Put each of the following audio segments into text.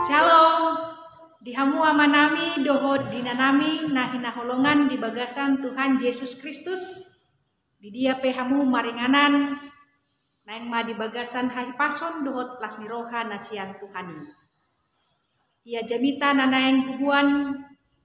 Shalom, dihamu amanami dohod dinanami nahina holongan di bagasan Tuhan Yesus Kristus. Di dia pehamu maringanan naing ma di bagasan hahipason dohod lasmi roha nasian Tuhani. Ia jamita nanaing hubuan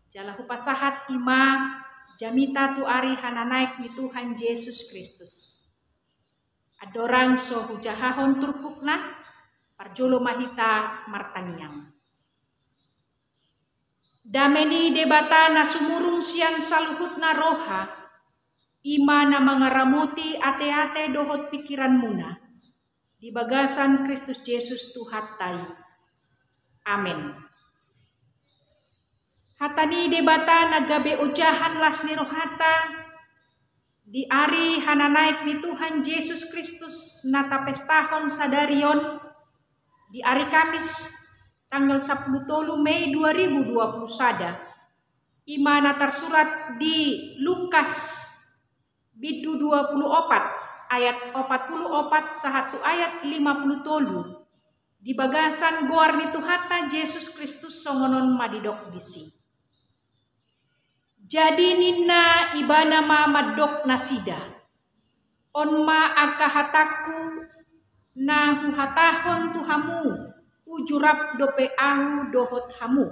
jala hupasahat ima jamita tu ari hananaik ni Tuhan Yesus Kristus. Adorang so hujahahon turpukna parjolo mahita martangiang. Dameni debata na sumurung siang saluhut na roha, ima na mangaramuti ate-ate dohot pikiran muna, di bagasan Kristus Yesus Tuhan tayo. Amen. Hatani debata nagabe ujahan las ni rohata, di ari hananaik ni Tuhan Yesus Kristus natapestahon sadarion, di hari Kamis tanggal 10 Mei 2020 imana tersurat di Lukas bidu 24 ayat 44 sahatu ayat 50 di bagasan goar ni Tuhata Yesus Kristus songonon madidok bisi. Jadi nina ibana ma madok nasida on ma akahataku na huhatahon tuhamu ujurap dope ahu dohot hamu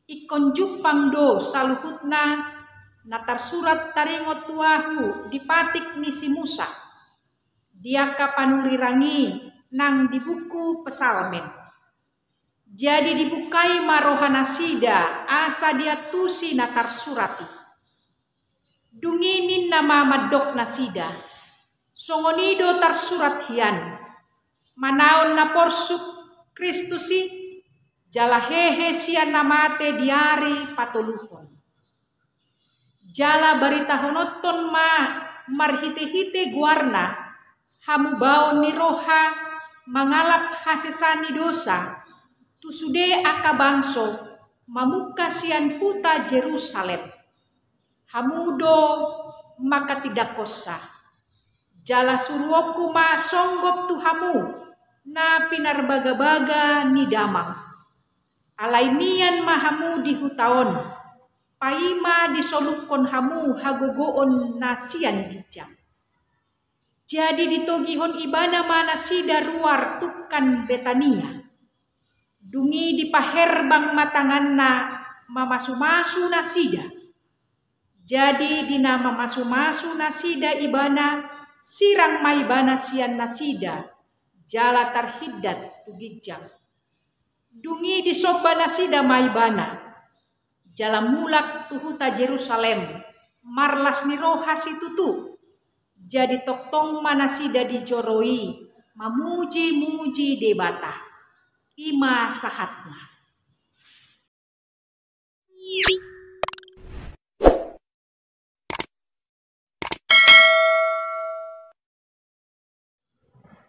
ikon jupang do saluhutna natar surat taringot tuahu dipatik nisi Musa dia kapanurirangi nang di buku pesalmen. Jadi dibukai marohana sida asa dia tusi natar surati dunginin nama madok nasida songonido tar surat hian manaon na porsuk Kristusi jala hehe sian namate diari patoluhon jala barita honoton ma marhite-hite guarna hamu baon ni roha mangalap hasesani dosa tusude akabangso mamuka sian huta Jerusalem hamudo maka tidak kosa jala suruoku ma songgop tuhamu na pinarbaga-baga ni damang alainian mahamu di hutaon paima disolukon hamu hagogoon nasian bijak. Jadi ditogihon ibana mana sida ruar tukan Betania dungi dipaherbang matanganna mamasu-masu nasida. Jadi dina mamasu-masu nasida ibana sirang maibana sian nasida jala tarhidat tugijang. Dungi disoba nasida maibana jala mulak tuhuta Jerusalem marlas ni roha situtu. Jadi toktong manasida dijoroi mamuji-muji debata ima sahatna.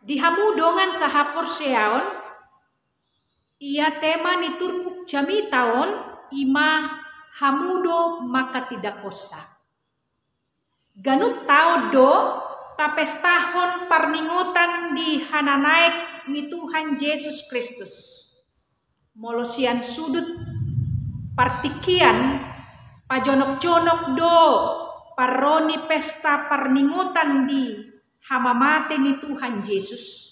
Dihamu dongan sahapor seaon ia tema ni turpuk jami taon ima hamudo maka tidak kosa. Ganup tao do tapestahon parningotan di hananaik ni Tuhan Yesus Kristus. Molosian sudut partikian pajonok-jonok do paroni pesta parningotan di hamamate ni Tuhan Yesus.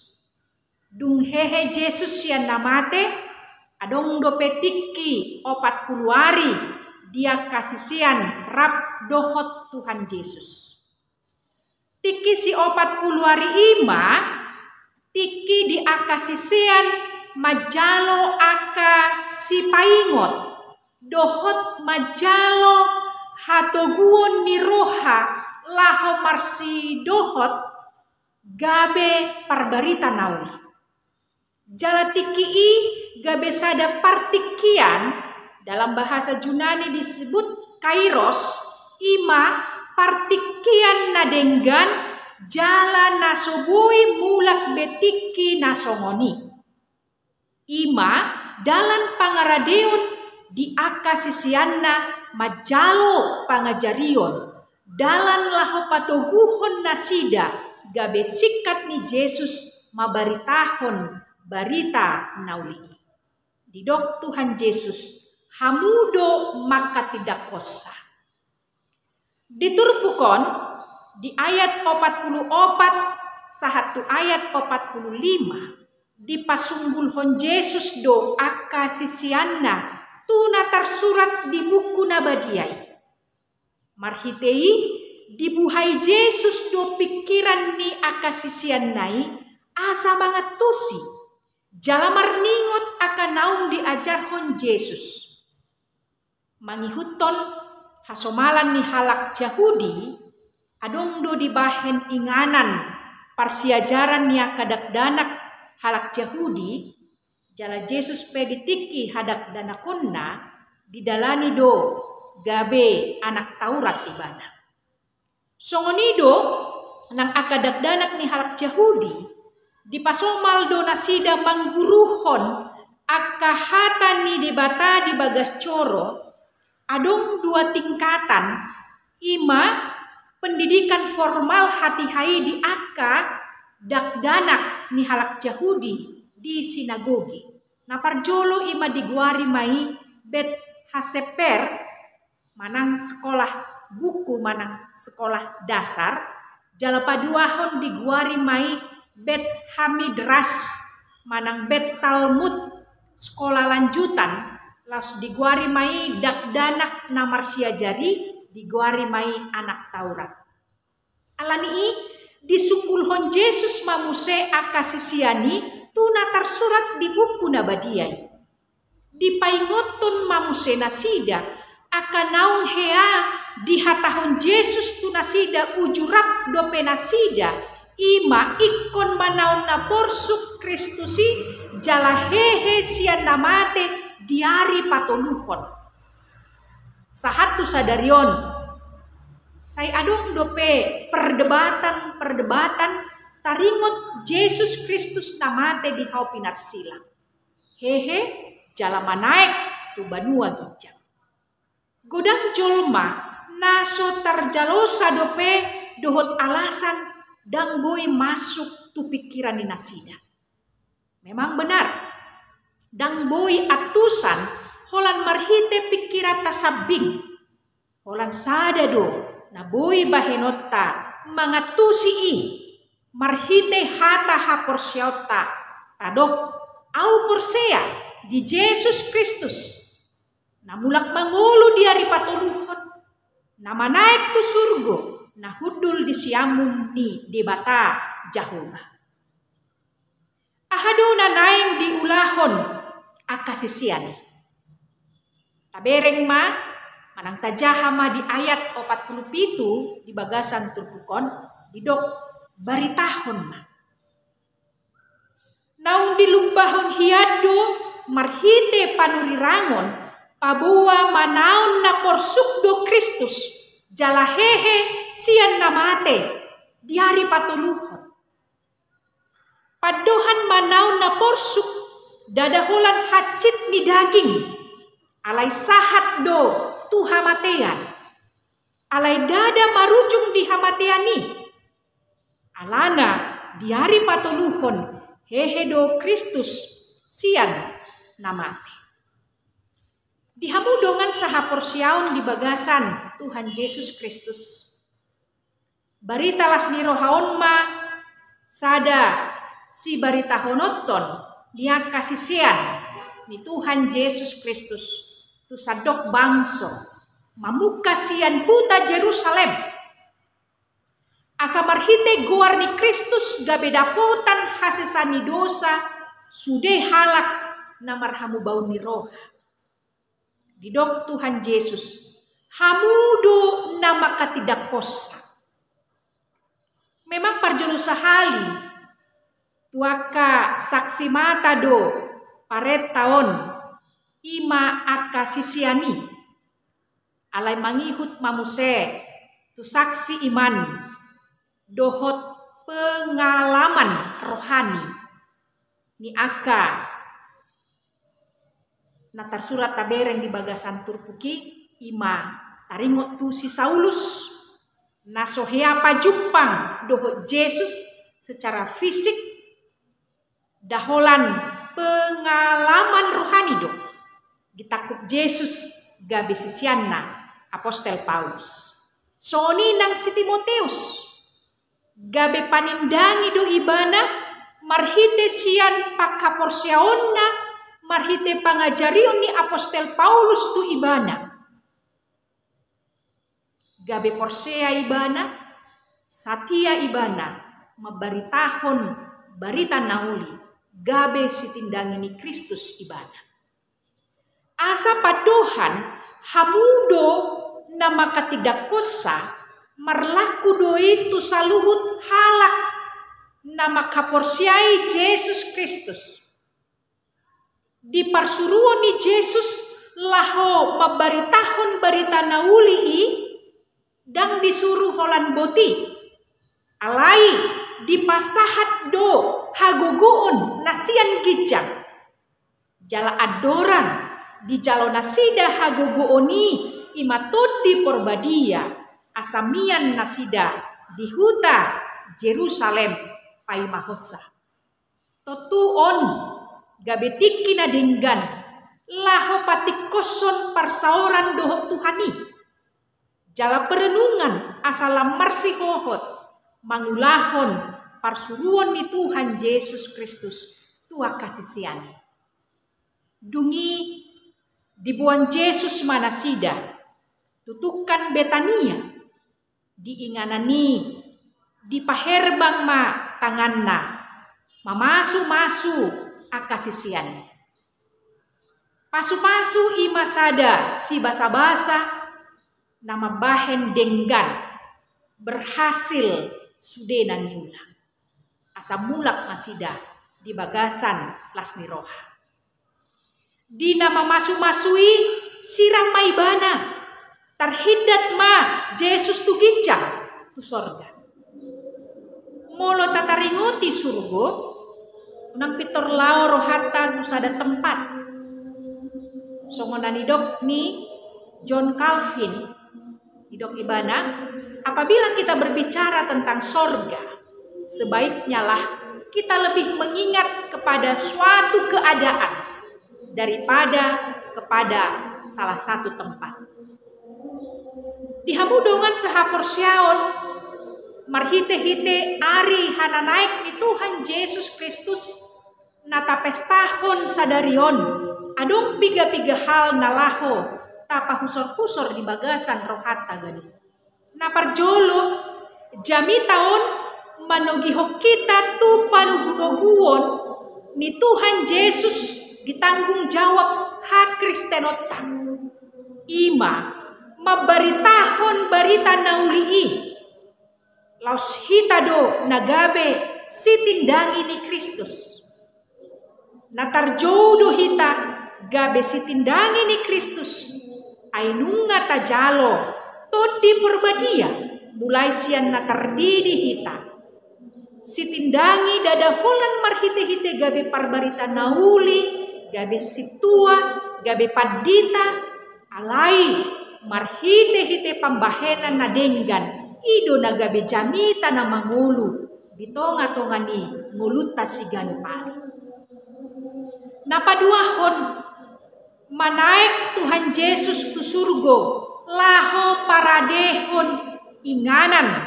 Dung hehe Yesus sian namate adong do petiki 40 hari dia kasisian rap dohot Tuhan Yesus. Tiki si 40 hari ima tiki di akasisian majalo aka si paingot dohot majalo hatoguon ni roha laho marsi dohot gabe parbarita nauli. Jala tiki i gabe sada partikian dalam bahasa Yunani disebut kairos ima partikian nadenggan jala nasobui mulak betiki nasongoni. Ima dalan pangaradeon di akasisianna majalo pangajarion dalan laho patoguhon nasida gabe sikat ni Yesus mabaritahon barita nauli. Didok Tuhan Yesus hamudo maka tidak kosa. Diturpukon di ayat 44 sahatu ayat 45 dipasunggulhon Yesus do akka sisianna tuna tersurat di buku nabadiai. Marhitei dibuhai Yesus do pikiran ni akka sisiannai asa mangetusi jalamar ningot akan naung diajarhon Yesus. Mangihuton hasomalan ni halak Yahudi adong do dibahen inganan parsiajaran ni akadak danak halak Yahudi jala Yesus peditiki hadak danakonna didalani do gabe anak Taurat ibana. Songonido nang akadak danak ni halak Yahudi dipasomal do nasida mangguruhon akahatan ni debata di bagas coro adong 2 tingkatan. Ima pendidikan formal hati-hai di akka dakdanak ni halak Yahudi di sinagogi. Naparjolo ima diguari mai bet haseper manang sekolah buku manang sekolah dasar. Jala paduahon diguari mai bet hamidras manang bet Talmud sekolah lanjutan. Las diguari mai dakdanak namar siajari diguari mai anak Taurat. Alani disumpulhon Yesus mamuse akasisiani tuna tersurat di buku nabadiai. Dipaingoton mamuse nasida akan naung hea dihatahon Yesus tunasida ujurap dope nasida ima ikon manaun na porsuk Kristusi jala hehe sian namate diari patoluhon. Sahatu sadarion saya adong dope perdebatan taringot Yesus Kristus namate di hau pinarsila. Hehe jala manaek tu banua gijang. Godang jolma naso terjalosa dope dohot alasan dang boy masuk tu pikiran ni nasida. Memang benar. Dang boy atusan holan marhite pikiran tasabing. Holan sadado na boy bahenota mangatusi i marhite hata haporsyauta tadok au porsea di Yesus Kristus. Namulak mangulu diari patuluhon. Namanaik tu surgo na hudul di siamun ni debata Jehovah. Ahado na naing diulahon akasisiani. Tabereng ma manang tajahama di ayat 47 di bagasan turpukon didok baritahon ma. Naung dilumbahon hiado marhite panurirangon pabuwa manaon na porsuk do Kristus jala hehe sian namate diari patuluhon. Padohan manaon na porsuk dadaholan hacit ni daging alai sahat do tu hamatean alai dada marujung di hamateani alana diari patoluhon hehe do Kristus sian namate. Dihamudongan saha porsiaun di bagasan Tuhan Yesus Kristus. Barita las ni rohaon ma sada si barita honoton dia kasisian ni Tuhan Yesus Kristus tu sadok bangso mamuka sian huta Jerusalem asa marhite guar ni Kristus gabedapotan hasesani dosa sude halak namarhamu bau ni roha didok Tuhan Yesus hamudo nama katidak kosa. Memang parjolo sahali tuaka saksi mata do paret taon ima akasisiani alai mangihut mamuse tu saksi iman dohot pengalaman rohani ni aka natar surat tabereng di bagasan turpuki ima taringot tu si Saulus nasohea pajumpang dohot Yesus secara fisik daholan pengalaman rohani do gitakup Yesus gabe sisianna Apostel Paulus. Soni nang si Timoteus gabe panindangi do ibana marhite sian pakaporsiaonna marhite pangajarion ni Apostel Paulus tu ibana. Gabe porsea ibana, satia ibana, mabaritahon barita nauli, gabe sitindangi ni Kristus ibana. Asa padohan hamudo na makatidakosa marlaku doi tu saluhut halak na makaporsiai Yesus Kristus. Di parsuruan ni Yesus laho mabaritahon barita nauli dang disuruh holan boti. Alai dipasahat do haguguon nasian gijang. Jala adoran di jalo nasida haguguoni imatut di porbadia asamian nasida di huta Jerusalem pai mahosa. Totuon gabetiki na dinggan laho patikoson parsaoran doho Tuhani. Jala perenungan asalam marsi hohot mangulahon parsuruan ni Tuhan Yesus Kristus tua kasisiani. Dungi dibuan Yesus manasida tutukan Betania diinganani dipaherbang ma tanganna mamasu-masu akasisiani. Pasu-pasu imasada si basa-basa nama bahen denggan berhasil sudenan nyulang. Asa mulak masida di bagasan lasni roha. Di nama masu-masui siram maibana terhidat ma Yesus tu gincang tu sorga. Molo tataringoti surgo unang pitor lao rohata tu sada tempat. Songonani dok ni John Calvin hidok ibana, apabila kita berbicara tentang sorga, sebaiknya lah kita lebih mengingat kepada suatu keadaan daripada kepada salah satu tempat. Di hamudongan sahaporsiaon, marhite-hite ari hana naik ni Tuhan Yesus Kristus, nata pestahon sadarion, adong piga-piga hal nalaho, tapa husor-husor di bagasan rohata gani. Naparjolo jami taon manugihok kita tu panugunoguon ni Tuhan Yesus ditanggung jawab ha Kristenota. Ima mabaritahon barita naulii. Laos hitado nagabe sitindangi ni Kristus. Natarjodo hita gabe sitindangi ni Kristus. Ainunga tajalo todi perbadia mulai sian na terdidi hita sitindangi dada holan marhite-hite gabe parbarita nauli gabe situa gabe padita alai marhite-hite pambahenan na denggan ido na gabe jamita na mangulu ditonga-tongani nguluta siganu pari napaduahon manaik Tuhan Yesus tu surgo laho paradehon inganan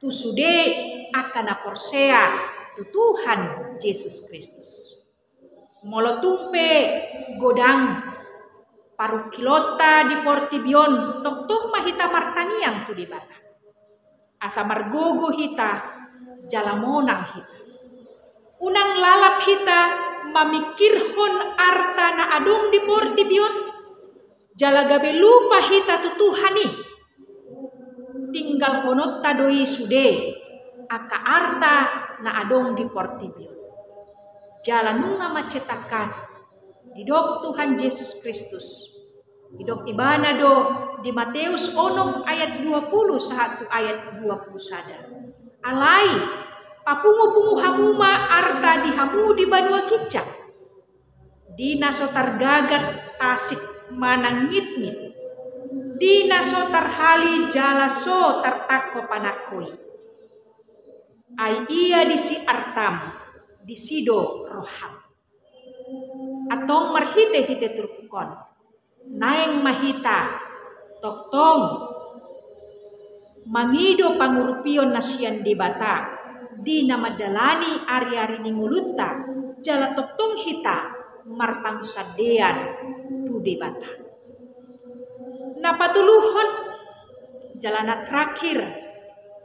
tu sude akan aporsea tu Tuhan Yesus Kristus. Molotumpe godang parukilota di portibion tok mahita martaniang tu di bata. Asa margogo hita jalamonang hita. Unang lalap hita mamikirhon arta na adong di portibion jalagabe lupa hita tutuhani tinggal honot tadoi sude aka arta na adong di portibion jalanunga macetakas didok Tuhan Yesus Kristus didok ibana do di Matius 6 ayat 20 satu ayat 20 sada alai papungu-pungu hamuma arta dihamu di banua kicak. Dina sotar gagat tasik manang ngit-ngit. Dina sotar hali jala so tartako panakoi. Ai ia disi artam, disido roham. atong marhite-hite turpukon naeng mahita toktong mangido pangurupion nasian debata di namadalani ari-ari ni ngulutta jala toktong hita marpangsadean tu debata. Napatuluhon jalana terakhir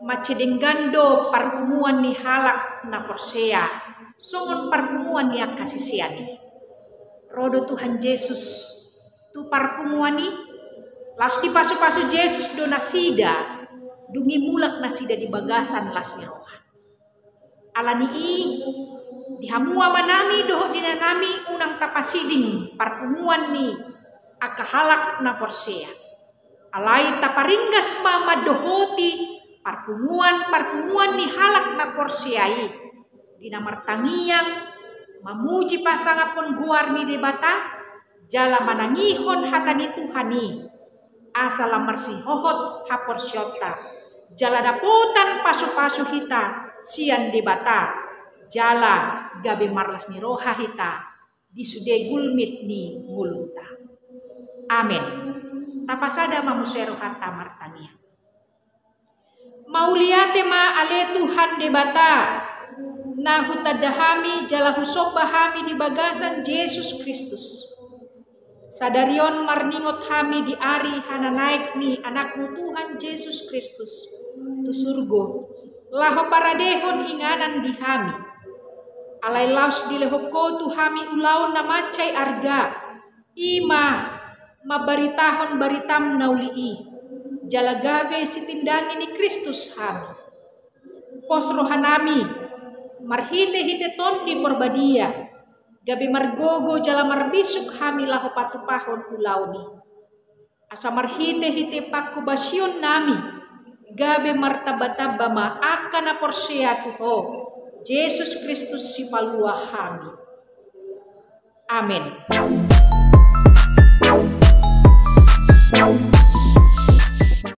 macedenggando parpumuan ni halak na Porsea songon parpumuan ni kasisiani. Rodo Tuhan Yesus tu parpumuan ni las di pasu-pasu Yesus do nasida dungi mulak nasida di bagasan las ni roha. Alani dihamua manami doho dinanami unang tapasiding parpumuan ni akahalak na Porsea. Alai taparinggas mama dohoti parpumuan ni halak na Porseai dina martangiang mamuji pasangan pun guar ni debata jala manangihon hatani Tuhani asala marsihohot ha Porsyota jala daputan pasu-pasu hita sian debata jala gabe marlas ni roha hita disude gulmit ni ngulunta. Amin. Tapasada mamusero hatta martania. Mauliate ma ale Tuhan debata na hutadahami jala husobahami di bagasan Yesus Kristus. Sadarion marningot hami di ari hana naik ni anakmu Tuhan Yesus Kristus tu surgo laho paradehon inganan di hami. Alai laus di lehoko tu hami ulau namacay arga ima mabaritahon baritam naulii jalagabe sitindangi ni Kristus hami pos rohanami marhite-hite ton di porbadia gabe margogo jala marbisuk hami laho patupahon ulauni asa marhite-hite pakubasyon nami gabe martabataba ma akana Porsea tuho Yesus Kristus si palua hami. Amin.